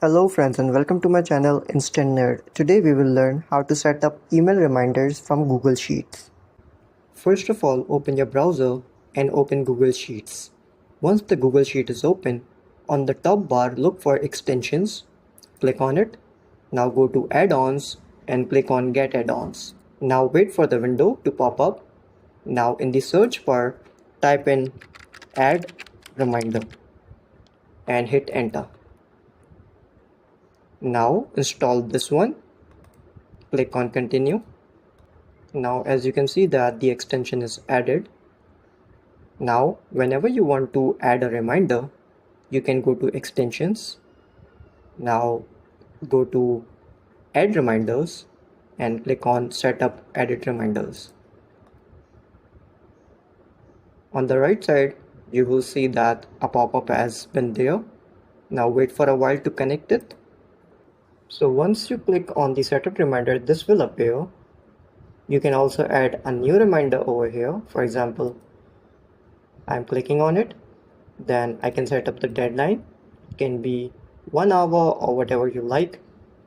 Hello friends and welcome to my channel Instant Nerd. Today we will learn how to set up email reminders from Google Sheets. First of all, open your browser and open Google Sheets. Once the Google Sheet is open, on the top bar look for extensions. Click on it. Now go to add-ons and click on get add-ons. Now wait for the window to pop up. Now in the search bar, type in add reminder and hit enter. Now install this one. Click on continue. Now as you can see that the extension is added. Now whenever you want to add a reminder, you can go to extensions. Now go to add reminders and click on setup edit reminders. On the right side you will see that a pop-up has been there. Now wait for a while to connect it. So once you click on the setup reminder, this will appear. You can also add a new reminder over here. For example, I'm clicking on it. Then I can set up the deadline. It can be 1 hour or whatever you like.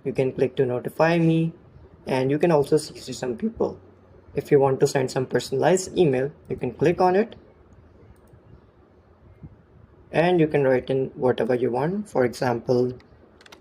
You can click to notify me, and you can also CC some people. If you want to send some personalized email, you can click on it and you can write in whatever you want. For example,